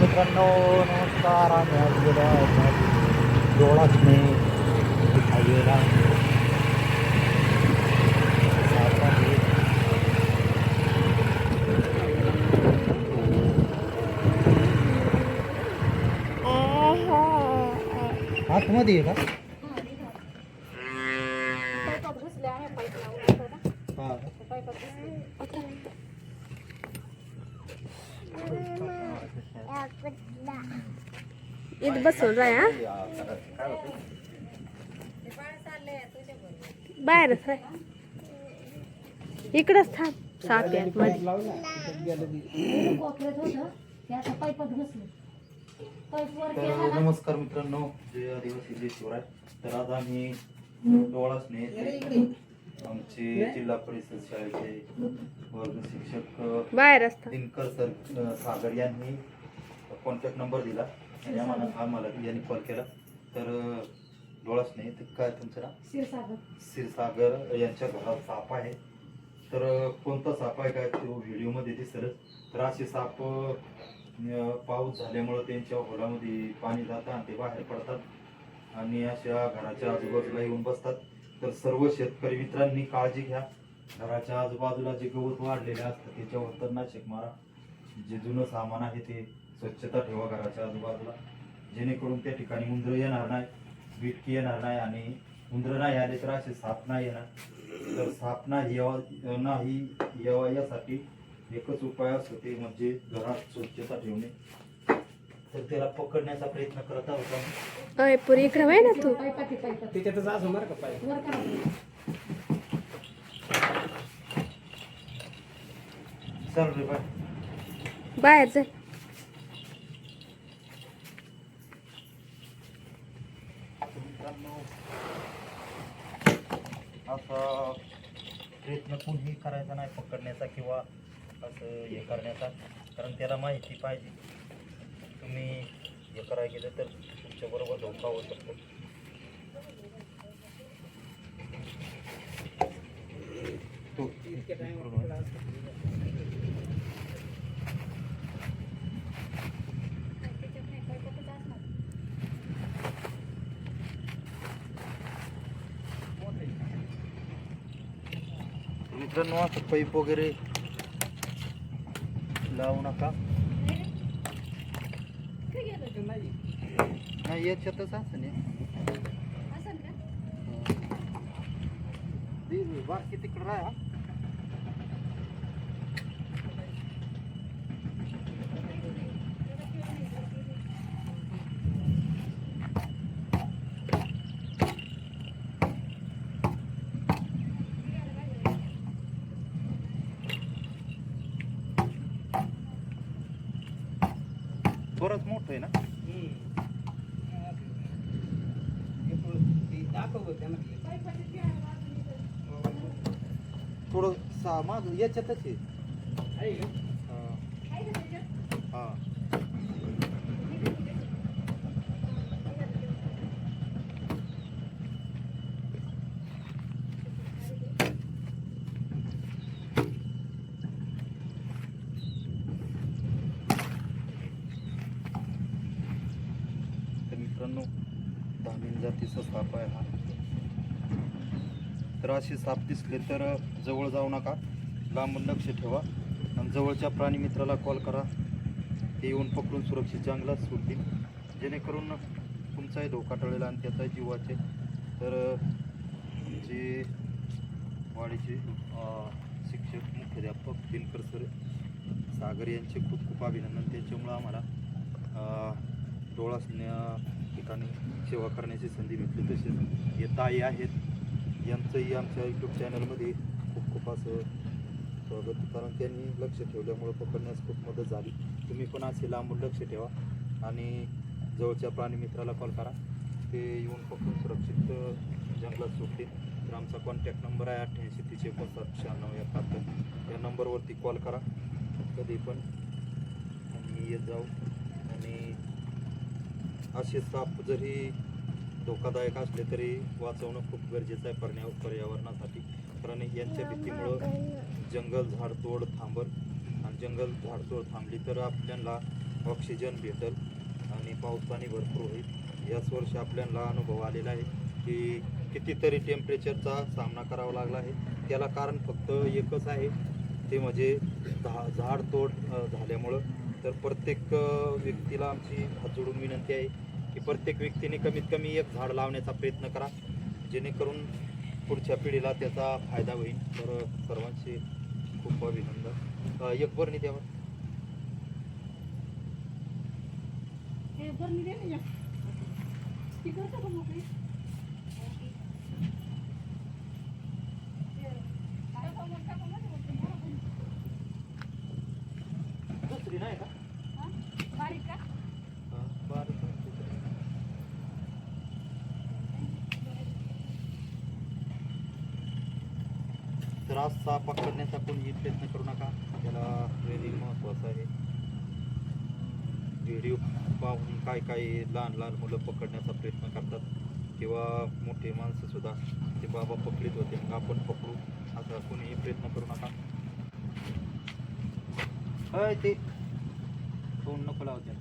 मित्रांनो नमस्कार. आम्ही आज गेलो डोळासने हायवेला आतमध्ये आहे का? इथं बसून राहा बाहेर इकडंच थांब साप्यात मध्ये. नमस्कार मित्रांनो, जय आदिवासी जय शिवराय. तर आज आम्ही डोळासने आमचे जिल्हा परिषद शाळेचे वर्ग शिक्षक बाहेर असतात दिनकर सर सागर यांनी कॉन्टॅक्ट नंबर दिला आणि आम्हाला यांनी कॉल केला. तर डोळासने काय तुमचं नाव? क्षीरसागर यांच्या घरात साप आहे. तर कोणता साप आहे काय तो व्हिडिओमध्ये दिसेल. तर असे साप पाऊस झाल्यामुळं त्यांच्या होलामध्ये पाणी जातं आणि ते बाहेर पडतात आणि अशा घराच्या आजूबाजूला येऊन बसतात. तर सर्व शेतकरी मित्रांनी काळजी घ्या. घराच्या आजूबाजूला जे गवत वाढलेले असतं त्याच्यावर तणनाशक मारा. जे जुनं सामान आहे ते स्वच्छता ठेवा घराच्या आजूबाजूला, जेणेकरून त्या ठिकाणी उंदरं येणार नाही, बिटकी येणार नाही आणि उंदरं नाही आले तर असे साप नाही येणार. तर साप नाही यावा यासाठी एकच उपाय असतो ते म्हणजे घरात स्वच्छता ठेवणे. तर त्याला पकडण्याचा प्रयत्न करत आहोत. अय पुरी इकडे वय ना तू त्याच्यातच असं मार का पाय चल रे बाय बाहेर जा. असा प्रयत्न कोणीही करायचा नाही पकडण्याचा किंवा असं हे करण्याचा, कारण त्याला माहिती पाहिजे. तुम्ही हे करायला गेलं तर तुमच्याबरोबर धोका होऊ शकतो. मित्रांनो असं पाईप वगैरे लावू नका. नाही याच्यातच असं नाही बाकी तिकडं राहा. बरंच मोठं आहे ना. थोडं माग याच्यातच आहे. हा मित्रांनो धामीन जातीचा साप आहे हा. तर असे साप दिसले तर जवळ जाऊ नका, लांबून लक्ष ठेवा आणि जवळच्या प्राणी मित्राला कॉल करा. ते येऊन पकडून सुरक्षित जंगलात सोडतील, जेणेकरून तुमचाही धोका टळेल आणि त्याचाही जीव वाचेल. तर जे अंगणवाडीचे शिक्षक मुख्याध्यापक दिनकर सर सागर यांचे खूप खूप अभिनंदन. त्याच्यामुळं आम्हाला डोळासण्या ठिकाणी सेवा करण्याची संधी भेटली. तसेच हे ताई आहेत यांचंही आमच्या यूट्यूब चॅनलमध्ये खूप खूप असं स्वागत, कारण त्यांनी लक्ष ठेवल्यामुळं पकडण्यास खूप मदत झाली. तुम्ही पण असे लांबून लक्ष ठेवा आणि जवळच्या प्राणीमित्राला कॉल करा, ते येऊन पकडून सुरक्षित जंगलात सोडतील. तर आमचा कॉन्टॅक्ट नंबर आहे 88 359 96 71. या नंबरवरती कॉल करा कधी पण आणि येत जाऊ. आणि असे साप जरी धोकादायक असले तरी वाचवणं खूप गरजेचं आहे पर्यावरणासाठी, कारण यांच्या भीतीमुळं जंगल झाडतोड थांबल आणि जंगल झाडतोड थांबली तर आपल्याला ऑक्सिजन भेटेल आणि पाऊस पाणी भरपूर होईल. याच वर्षी आपल्याला अनुभव आलेला आहे की कितीतरी टेम्परेचरचा सामना करावा लागला आहे. त्याला कारण फक्त एकच आहे, ते म्हणजे झाडतोड झाल्यामुळं. तर प्रत्येक व्यक्तीला आमची हात जोडून विनंती आहे की प्रत्येक व्यक्तीने कमीत कमी एक झाड लावण्याचा प्रयत्न करा, जेणेकरून पुढच्या पिढीला त्याचा फायदा होईल. तर सर्वांचे खूप अभिनंदन. एक बरणी द्यावं. दुसरी नाही का? बारीक का? बारीक. तर आज साप पकडण्याचा कोणीही प्रयत्न करू नका, त्याला ट्रेनिंग महत्त्वाचं आहे. व्हिडिओ पाहून काय काय लहान लहान मुलं पकडण्याचा प्रयत्न करतात किंवा मोठे माणसं सुद्धा ते बाबा पकडीत होते मग आपण पकडू, असा कोणीही प्रयत्न करू नका. काय ते फोन नको लावते.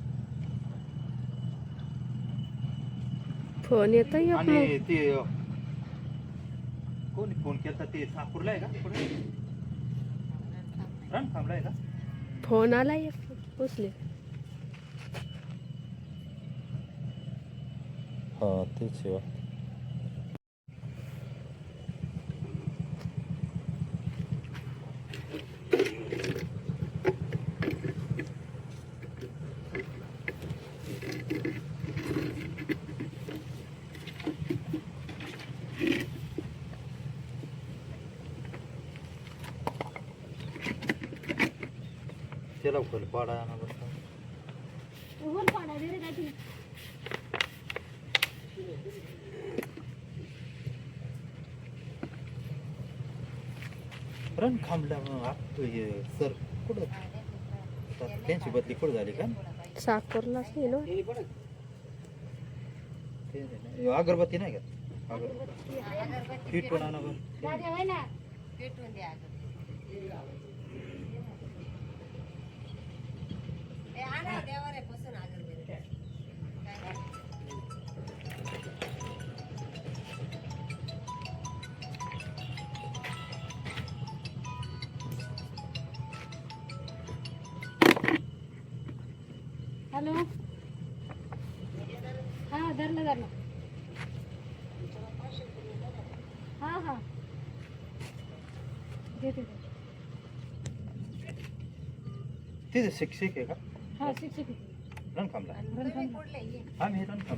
फोन येतोय आणि ते कोणी फोन केला ते साकूरला आहे का? रणखांबला आहे का? फोन आला एक उचले. हा तेच आहे. त्याला उकल पाडा आणा बरं. रण खांबला सर कुठं त्यांची बदली कुठं झाली का? साखरलाच नाही ना. ते अगरबत्ती नाही का? अगरबत्ती फिटून आणा बरं. हॅलो, हा धरलं. हा देते. ते शिक्षक आहे का? हा शिक्षक रणखांबला. रणखांबला. आम्ही रणखांब